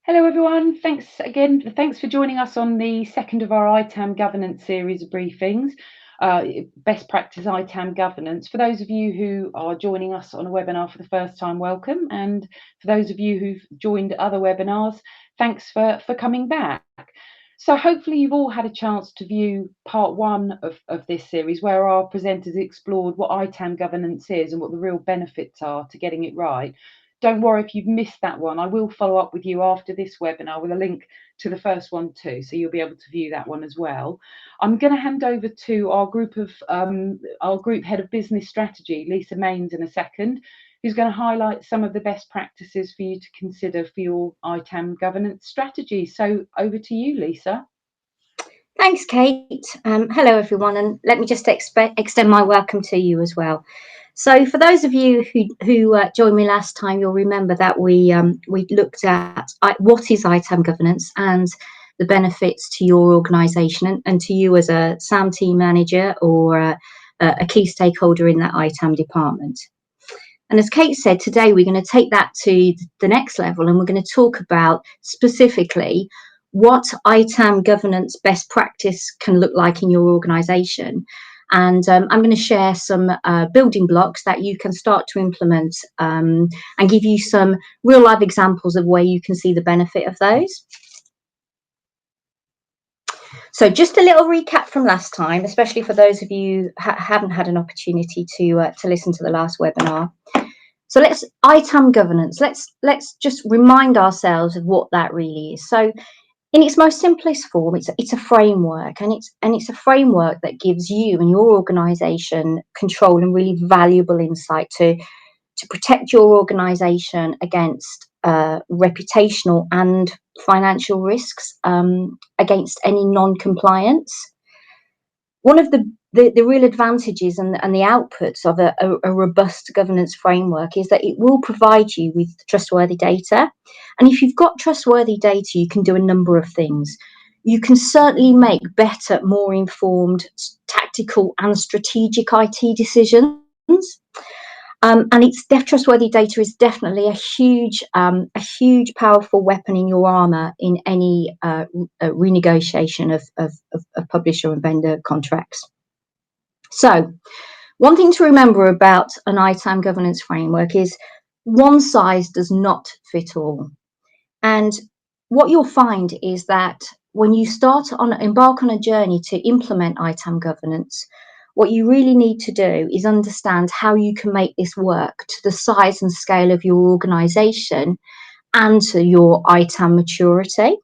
Hello everyone, thanks for joining us on the second of our ITAM Governance series of briefings, Best Practice ITAM Governance. For those of you who are joining us on a webinar for the first time, welcome, and for those of you who've joined other webinars, thanks for coming back. So hopefully you've all had a chance to view part one of this series, where our presenters explored what ITAM governance is and what the real benefits are to getting it right. Don't worry if you've missed that one. I will follow up with you after this webinar with a link to the first one too, so you'll be able to view that one as well. I'm going to hand over to our group head of business strategy, Lisa Mains, in a second, who's going to highlight some of the best practices for you to consider for your ITAM governance strategy. So over to you, Lisa. Thanks, Kate. Hello, everyone, and let me just extend my welcome to you as well. So, for those of you who joined me last time, you'll remember that we looked at what is ITAM governance and the benefits to your organisation and to you as a SAM team manager or a key stakeholder in that ITAM department. And as Kate said, today we're going to take that to the next level, and we're going to talk about specifically what ITAM governance best practice can look like in your organisation. And I'm going to share some building blocks that you can start to implement and give you some real life examples of where you can see the benefit of those. So just a little recap from last time, especially for those of you who haven't had an opportunity to listen to the last webinar. So ITAM governance, let's just remind ourselves of what that really is. So in its most simplest form, it's a framework, and it's a framework that gives you and your organisation control and really valuable insight to protect your organisation against reputational and financial risks, against any non-compliance. One of the real advantages and the outputs of a robust governance framework is that it will provide you with trustworthy data. And if you've got trustworthy data, you can do a number of things. You can certainly make better, more informed, tactical and strategic IT decisions. And trustworthy data is definitely a huge, powerful weapon in your armour in any renegotiation of publisher and vendor contracts. So, one thing to remember about an ITAM governance framework is one size does not fit all. And what you'll find is that when you embark on a journey to implement ITAM governance, what you really need to do is understand how you can make this work to the size and scale of your organisation and to your ITAM maturity.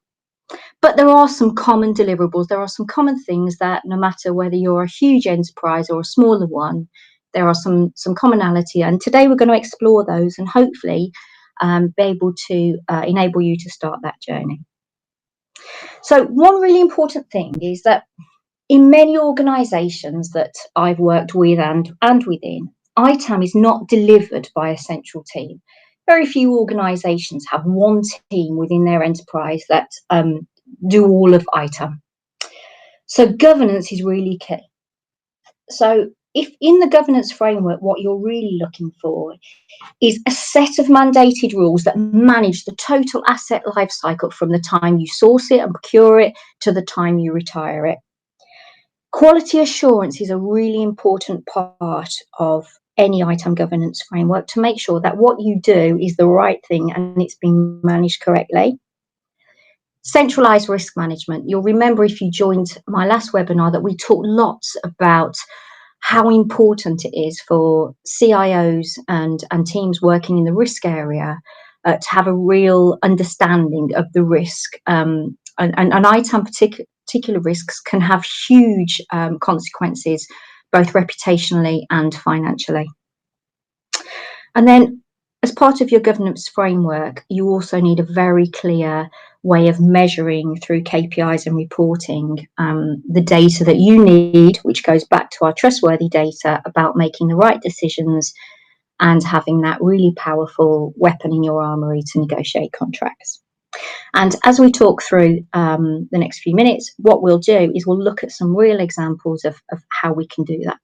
But there are some common deliverables. There are some common things that no matter whether you're a huge enterprise or a smaller one, there are some commonality. And today we're going to explore those and hopefully be able to enable you to start that journey. So one really important thing is that in many organisations that I've worked with and within, ITAM is not delivered by a central team. Very few organisations have one team within their enterprise that do all of ITAM. So governance is really key. So if in the governance framework, what you're really looking for is a set of mandated rules that manage the total asset life cycle from the time you source it and procure it to the time you retire it. Quality assurance is a really important part of any ITAM governance framework to make sure that what you do is the right thing and it's being managed correctly. Centralized risk management. You'll remember if you joined my last webinar that we talked lots about how important it is for CIOs and teams working in the risk area to have a real understanding of the risk. And ITAM particular risks can have huge consequences, both reputationally and financially. And then as part of your governance framework, you also need a very clear way of measuring through KPIs and reporting the data that you need, which goes back to our trustworthy data about making the right decisions and having that really powerful weapon in your armoury to negotiate contracts. And as we talk through the next few minutes, what we'll do is we'll look at some real examples of how we can do that.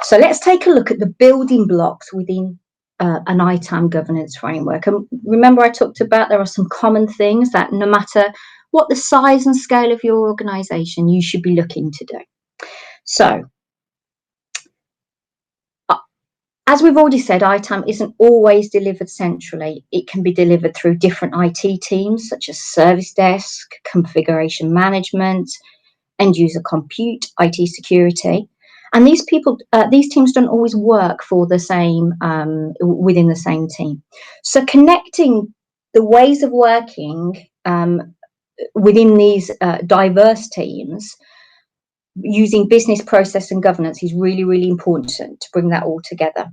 So let's take a look at the building blocks within an ITAM governance framework. And remember, I talked about there are some common things that no matter what the size and scale of your organisation, you should be looking to do. So, as we've already said, ITAM isn't always delivered centrally. It can be delivered through different IT teams, such as service desk, configuration management, end user compute, IT security. And these teams don't always work for the same, within the same team. So connecting the ways of working within these diverse teams using business process and governance is really, really important to bring that all together.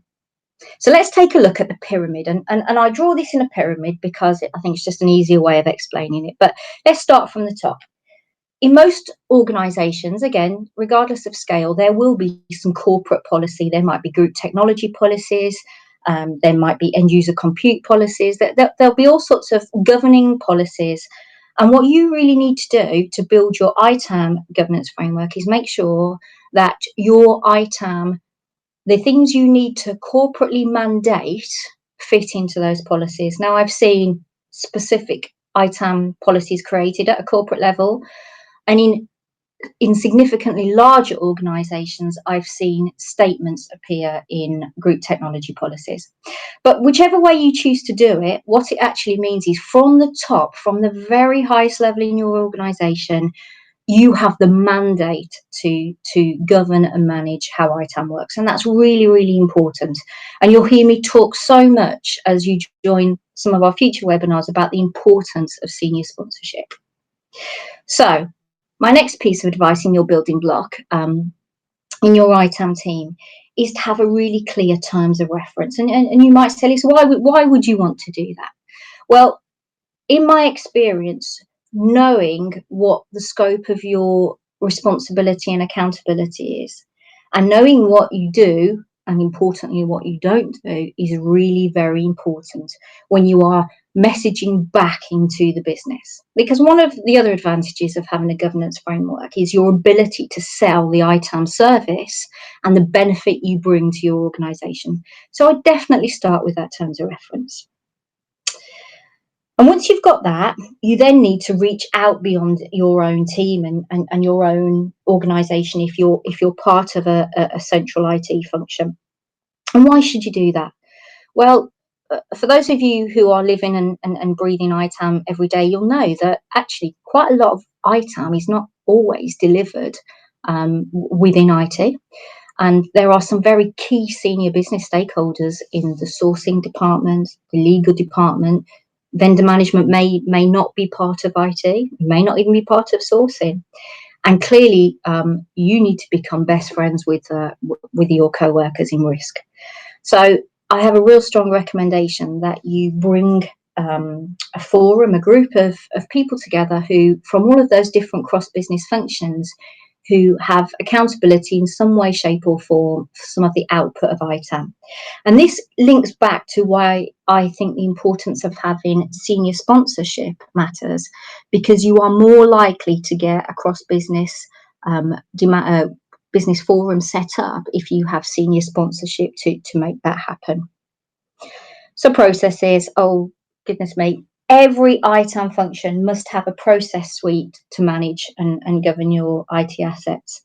So let's take a look at the pyramid. And I draw this in a pyramid because I think it's just an easier way of explaining it. But let's start from the top. In most organisations, again, regardless of scale, there will be some corporate policy. There might be group technology policies. There might be end user compute policies. There'll be all sorts of governing policies. And what you really need to do to build your ITAM governance framework is make sure that your ITAM, the things you need to corporately mandate, fit into those policies. Now, I've seen specific ITAM policies created at a corporate level, and in significantly larger organisations, I've seen statements appear in group technology policies. But whichever way you choose to do it, what it actually means is from the top, from the very highest level in your organisation, you have the mandate to govern and manage how ITAM works. And that's really, really important. And you'll hear me talk so much as you join some of our future webinars about the importance of senior sponsorship. So my next piece of advice in your building block in your ITAM team is to have a really clear terms of reference. And you might say, Lisa, why would you want to do that? Well, in my experience, knowing what the scope of your responsibility and accountability is, and knowing what you do, and importantly, what you don't do, is really very important when you are messaging back into the business. Because one of the other advantages of having a governance framework is your ability to sell the ITAM service and the benefit you bring to your organisation. So I definitely start with that terms of reference. And once you've got that, you then need to reach out beyond your own team and your own organisation if you're part of a central IT function. And why should you do that? Well, for those of you who are living and breathing ITAM every day, you'll know that actually quite a lot of ITAM is not always delivered within IT. And there are some very key senior business stakeholders in the sourcing department, the legal department. Vendor management may not be part of IT, may not even be part of sourcing. And clearly, you need to become best friends with your co-workers in risk. So I have a real strong recommendation that you bring a forum, a group of people together who, from all of those different cross-business functions, who have accountability in some way, shape or form for some of the output of ITAM. And this links back to why I think the importance of having senior sponsorship matters, because you are more likely to get a cross-business business forum set up if you have senior sponsorship to make that happen. So processes, oh goodness me, every ITAM function must have a process suite to manage and govern your IT assets.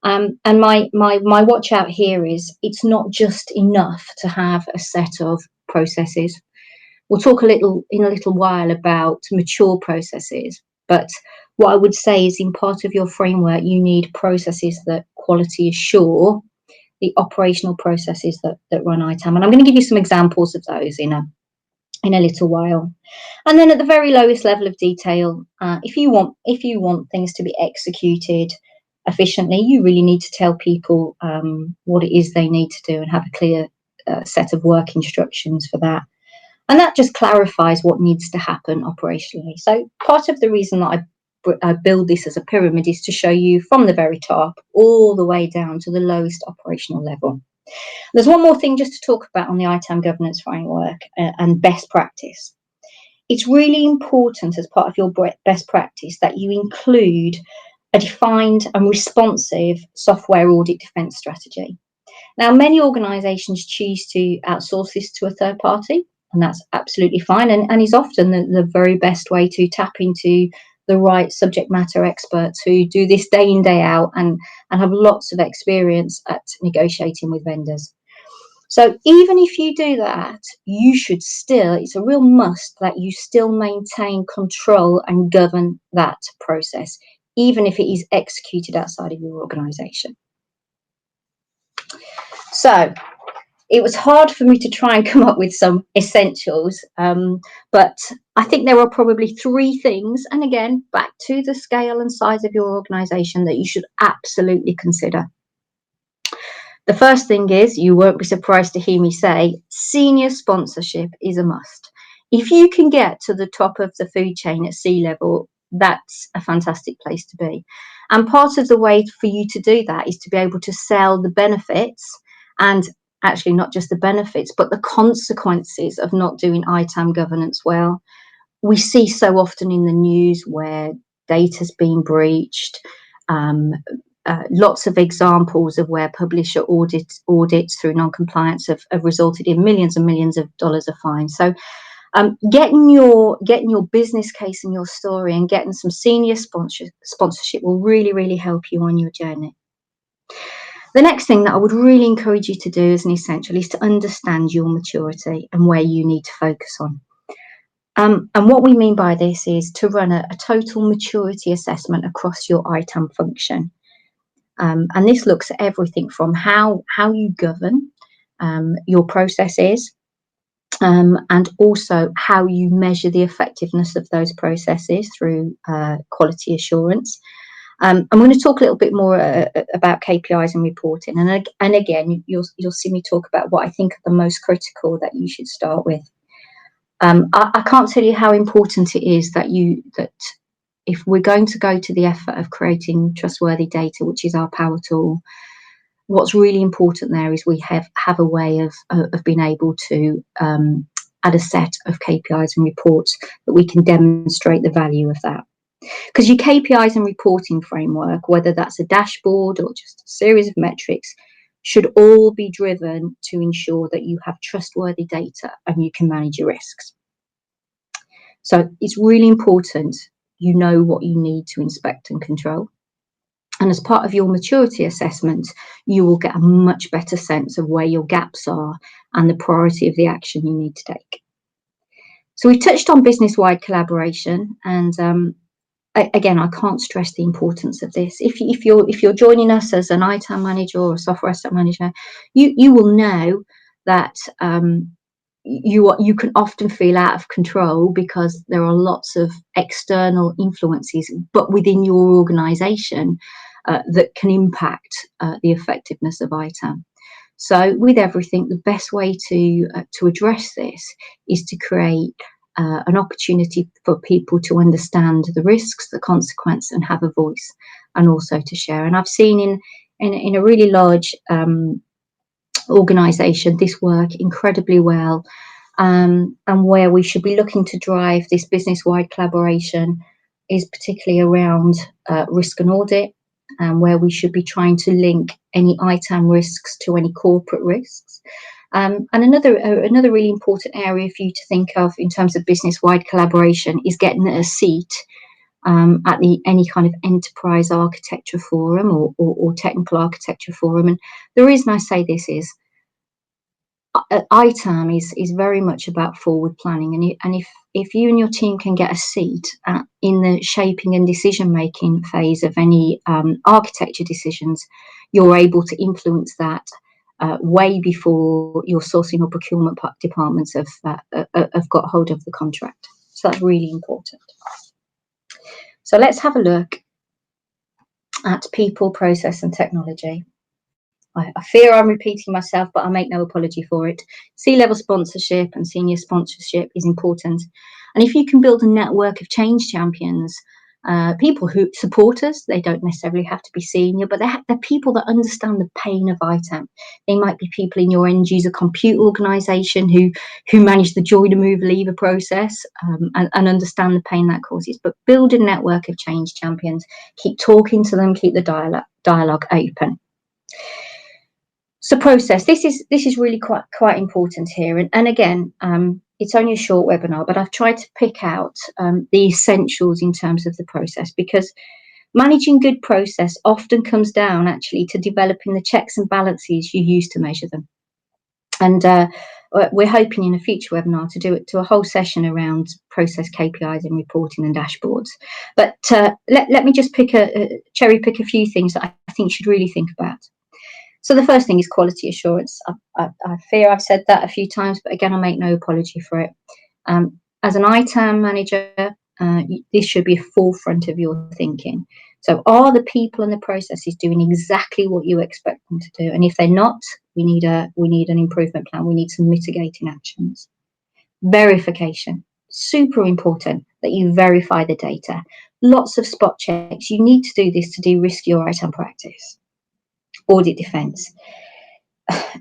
And my watch out here is it's not just enough to have a set of processes. We'll talk in a little while about mature processes, but what I would say is in part of your framework, you need processes that quality assure the operational processes that run ITAM. And I'm going to give you some examples of those in a little while. And then at the very lowest level of detail, if you want things to be executed efficiently, you really need to tell people what it is they need to do and have a clear set of work instructions for that. And that just clarifies what needs to happen operationally. So part of the reason that I build this as a pyramid is to show you from the very top all the way down to the lowest operational level. There's one more thing just to talk about on the ITAM governance framework and best practice. It's really important as part of your best practice that you include a defined and responsive software audit defence strategy. Now, many organisations choose to outsource this to a third party, and that's absolutely fine, and is often the very best way to tap into the right subject matter experts who do this day in, day out, and have lots of experience at negotiating with vendors. So even if you do that, you should still, it's a real must that you still maintain control and govern that process, even if it is executed outside of your organisation. So it was hard for me to try and come up with some essentials, but I think there are probably 3 things, and again, back to the scale and size of your organisation, that you should absolutely consider. The first thing is, you won't be surprised to hear me say, senior sponsorship is a must. If you can get to the top of the food chain at C-level, that's a fantastic place to be. And part of the way for you to do that is to be able to sell the benefits, and actually not just the benefits, but the consequences of not doing ITAM governance well. We see so often in the news where data's been breached, lots of examples of where publisher audits through non-compliance have resulted in millions and millions of dollars of fines. So getting your business case and your story and getting some senior sponsorship will really, really help you on your journey. The next thing that I would really encourage you to do as an essential is to understand your maturity and where you need to focus on. And what we mean by this is to run a total maturity assessment across your ITAM function. And this looks at everything from how you govern your processes, and also how you measure the effectiveness of those processes through quality assurance. I'm going to talk a little bit more about KPIs and reporting, and again, you'll see me talk about what I think are the most critical that you should start with. I can't tell you how important it is that if we're going to go to the effort of creating trustworthy data, which is our power tool, what's really important there is we have a way of being able to add a set of KPIs and reports that we can demonstrate the value of that. Because your KPIs and reporting framework, whether that's a dashboard or just a series of metrics, should all be driven to ensure that you have trustworthy data and you can manage your risks. So it's really important you know what you need to inspect and control. And as part of your maturity assessment, you will get a much better sense of where your gaps are and the priority of the action you need to take. So we've touched on business-wide collaboration, and again, I can't stress the importance of this. If you're joining us as an ITAM manager or a software asset manager, you will know that you can often feel out of control because there are lots of external influences, but within your organisation, that can impact the effectiveness of ITAM. So with everything, the best way to address this is to create an opportunity for people to understand the risks, the consequence, and have a voice, and also to share. And I've seen in a really large organisation this work incredibly well, and where we should be looking to drive this business-wide collaboration is particularly around risk and audit, and where we should be trying to link any ITAM risks to any corporate risks. And another really important area for you to think of in terms of business-wide collaboration is getting a seat at any kind of enterprise architecture forum or technical architecture forum. And the reason I say this is ITAM is very much about forward planning, and if you and your team can get a seat in the shaping and decision making phase of any architecture decisions, you're able to influence that way before your sourcing or procurement departments have got hold of the contract. So that's really important. So let's have a look at people, process and technology. I fear I'm repeating myself, but I make no apology for it. C-level sponsorship and senior sponsorship is important. And if you can build a network of change champions, people who support us, they don't necessarily have to be senior, but they're people that understand the pain of ITAM. They might be people in your end user compute organisation who manage the join, move, leaver process and understand the pain that causes. But build a network of change champions, keep talking to them, keep the dialogue open. So process, this is really quite important here, and again, it's only a short webinar, but I've tried to pick out the essentials in terms of the process, because managing good process often comes down actually to developing the checks and balances you use to measure them. And we're hoping in a future webinar to do a whole session around process KPIs and reporting and dashboards. But let me just cherry pick a few things that I think you should really think about. So the first thing is quality assurance. I fear I've said that a few times, but again, I make no apology for it. As an ITAM manager, this should be a forefront of your thinking. So are the people and the processes doing exactly what you expect them to do? And if they're not, we need an improvement plan. We need some mitigating actions. Verification, super important that you verify the data. Lots of spot checks. You need to do this to de-risk your ITAM practice. Audit defence.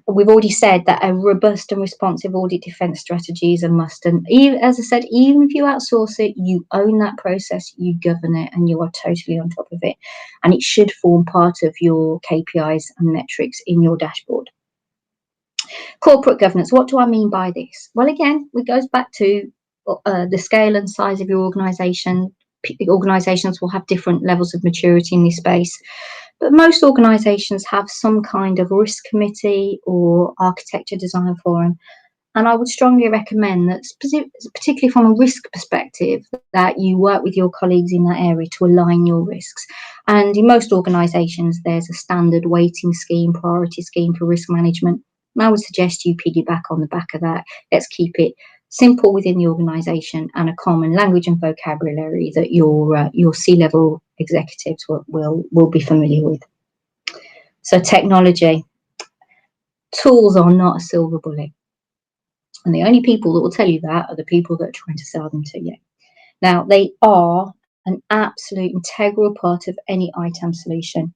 We've already said that a robust and responsive audit defence strategy is a must. And as I said, even if you outsource it, you own that process, you govern it, and you are totally on top of it. And it should form part of your KPIs and metrics in your dashboard. Corporate governance. What do I mean by this? Well, again, it goes back to the scale and size of your organisation. Organisations will have different levels of maturity in this space. But most organisations have some kind of risk committee or architecture design forum. And I would strongly recommend that, particularly from a risk perspective, that you work with your colleagues in that area to align your risks. And in most organisations, there's a standard weighting scheme, priority scheme for risk management. And I would suggest you piggyback on the back of that. Let's keep it simple within the organisation and a common language and vocabulary that your C-level executives will be familiar with. So technology. Tools are not a silver bullet. And the only people that will tell you that are the people that are trying to sell them to you. Now, they are an absolute integral part of any ITAM solution.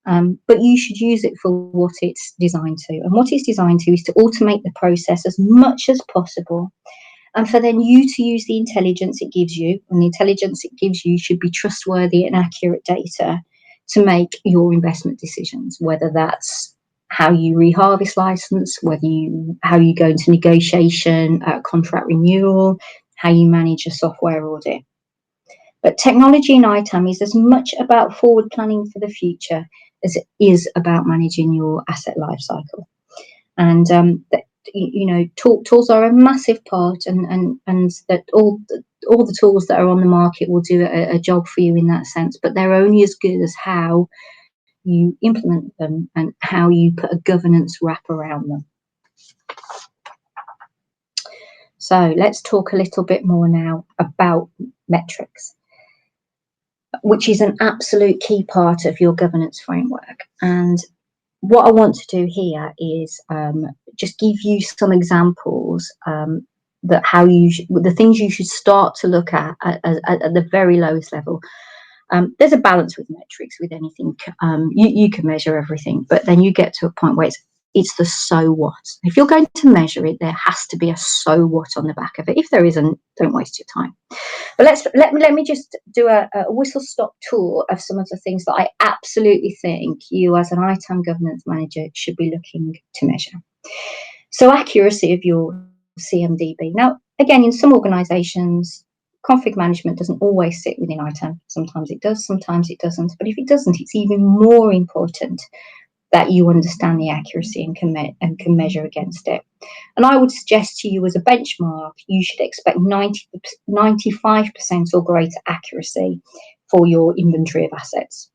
But you should use it for what it's designed to. And what it's designed to is to automate the process as much as possible. And for then you to use the intelligence it gives you, and the intelligence it gives you should be trustworthy and accurate data to make your investment decisions, whether that's how you reharvest license, how you go into negotiation, contract renewal, how you manage a software audit. But technology in ITAM is as much about forward planning for the future as it is about managing your asset lifecycle. And tools are a massive part, and that all the tools that are on the market will do a job for you in that sense, but they're only as good as how you implement them and how you put a governance wrap around them. So let's talk a little bit more now about metrics, which is an absolute key part of your governance framework. And what I want to do here is just give you some examples that the things you should start to look at the very lowest level. There's a balance with metrics with anything. You can measure everything, but then you get to a point where it's the so what. If you're going to measure it, there has to be a so what on the back of it. If there isn't, don't waste your time. But let me just do a whistle-stop tour of some of the things that I absolutely think you as an ITAM governance manager should be looking to measure. So accuracy of your Cmdb. Now, again, in some organisations, config management doesn't always sit within ITAM. Sometimes it does, sometimes it doesn't. But if it doesn't, it's even more important that you understand the accuracy and can measure against it. And I would suggest to you as a benchmark, you should expect 95% or greater accuracy for your inventory of assets.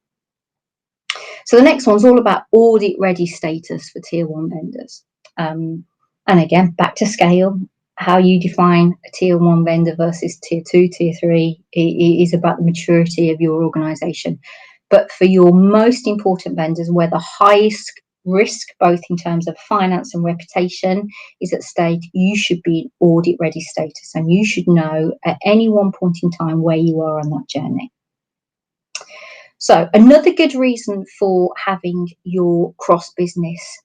So the next one's all about audit ready status for tier 1 vendors. And again, back to scale. How you define a tier 1 vendor versus tier 2, tier 3 is about the maturity of your organisation. But for your most important vendors, where the highest risk, both in terms of finance and reputation, is at stake, you should be in audit ready status, and you should know at any one point in time where you are on that journey. So another good reason for having your cross-business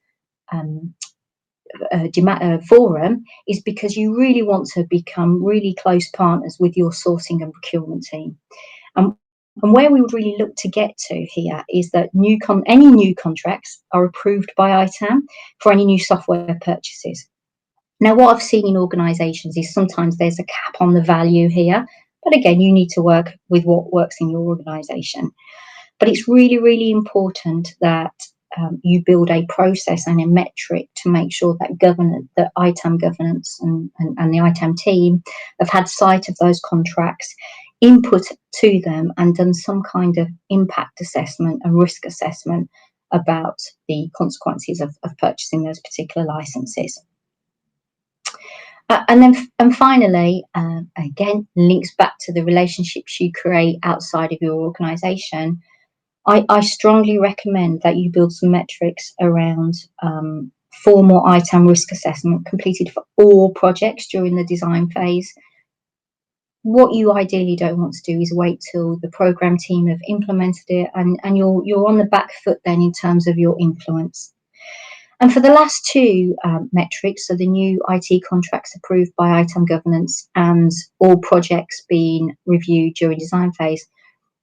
forum is because you really want to become really close partners with your sourcing and procurement team. And And where we would really look to get to here is that any new contracts are approved by ITAM for any new software purchases. Now, what I've seen in organisations is sometimes there's a cap on the value here, but again, you need to work with what works in your organisation. But it's really, really important that you build a process and a metric to make sure that that ITAM governance and the ITAM team have had sight of those contracts, input to them, and done some kind of impact assessment and risk assessment about the consequences of purchasing those particular licenses. And finally, again, links back to the relationships you create outside of your organisation. I strongly recommend that you build some metrics around formal ITAM risk assessment completed for all projects during the design phase. What you ideally don't want to do is wait till the program team have implemented it and you're on the back foot then in terms of your influence. And for the last two metrics, so the new IT contracts approved by ITAM Governance and all projects being reviewed during design phase,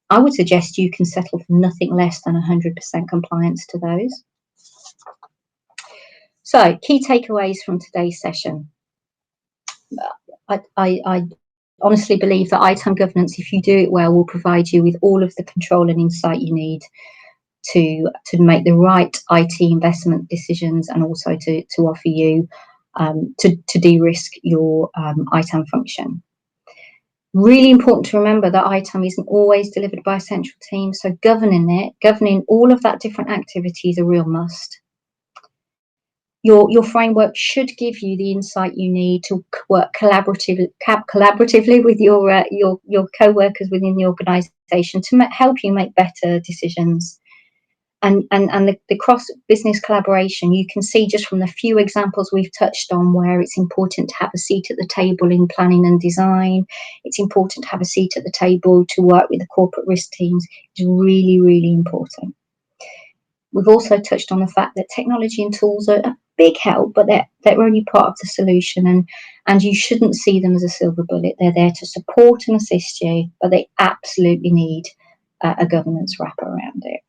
I would suggest you can settle for nothing less than 100% compliance to those. So, key takeaways from today's session. I honestly believe that ITAM Governance, if you do it well, will provide you with all of the control and insight you need to make the right IT investment decisions and also to offer you to de-risk your ITAM function. Really important to remember that ITAM isn't always delivered by a central team, so governing all of that different activity is a real must. Your framework should give you the insight you need to work collaboratively with your co-workers within the organisation to help you make better decisions. And the cross-business collaboration, you can see just from the few examples we've touched on where it's important to have a seat at the table in planning and design. It's important to have a seat at the table to work with the corporate risk teams. It's really, really important. We've also touched on the fact that technology and tools are a big help, but they're only part of the solution, and you shouldn't see them as a silver bullet. They're there to support and assist you, but they absolutely need a governance wrap around it.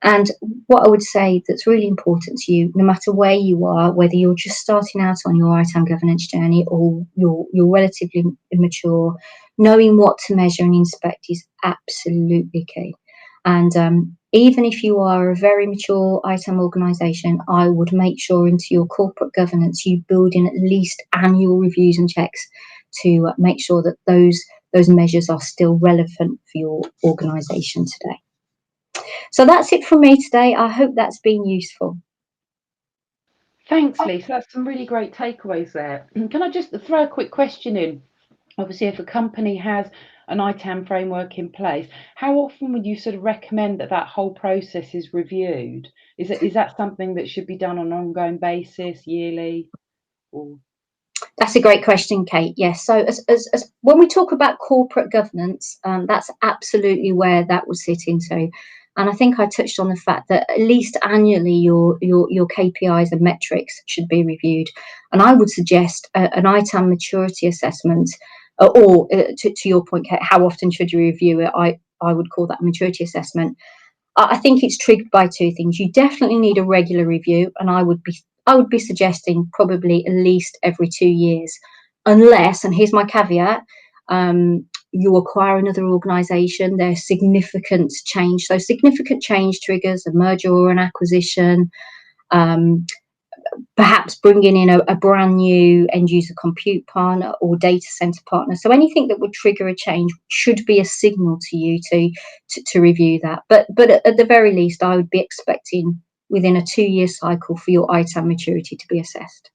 And what I would say that's really important to you, no matter where you are, whether you're just starting out on your ITAM governance journey or you're relatively immature, knowing what to measure and inspect is absolutely key. And even if you are a very mature ITAM organisation, I would make sure into your corporate governance you build in at least annual reviews and checks to make sure that those measures are still relevant for your organisation today. So that's it from me today. I hope that's been useful. Thanks, Lisa. That's some really great takeaways there. Can I just throw a quick question in? Obviously, if a company has an ITAM framework in place, how often would you sort of recommend that whole process is reviewed? Is that something that should be done on an ongoing basis, yearly? Or... That's a great question, Kate. Yes. So as when we talk about corporate governance, that's absolutely where that would sit into. And I think I touched on the fact that at least annually your KPIs and metrics should be reviewed. And I would suggest an ITAM maturity assessment, or to your point, Kate, how often should you review it? I would call that a maturity assessment. I think it's triggered by two things. You definitely need a regular review, and I would be suggesting probably at least every 2 years, unless, and here's my caveat, you acquire another organisation, there's significant change. So significant change triggers a merger or an acquisition, perhaps bringing in a brand new end user compute partner or data center partner. So anything that would trigger a change should be a signal to you to review that. But at the very least, I would be expecting within a 2-year cycle for your ITAM maturity to be assessed.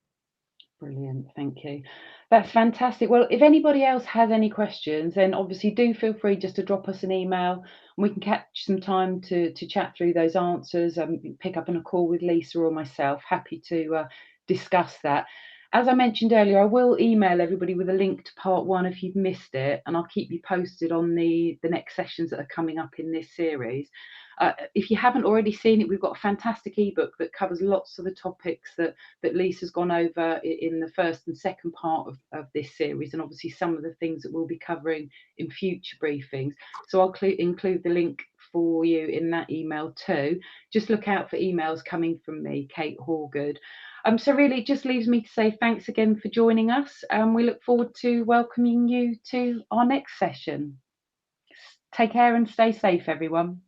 Brilliant, thank you. That's fantastic. Well, if anybody else has any questions, then obviously do feel free just to drop us an email and we can catch some time to chat through those answers, pick up on a call with Lisa or myself. Happy to discuss that. As I mentioned earlier, I will email everybody with a link to part 1 if you've missed it, and I'll keep you posted on the next sessions that are coming up in this series. If you haven't already seen it, we've got a fantastic ebook that covers lots of the topics that Lisa's gone over in the first and second part of this series, and obviously some of the things that we'll be covering in future briefings. So I'll include the link for you in that email too. Just look out for emails coming from me, Kate Horgood. So really it just leaves me to say thanks again for joining us, and we look forward to welcoming you to our next session. Take care and stay safe, everyone.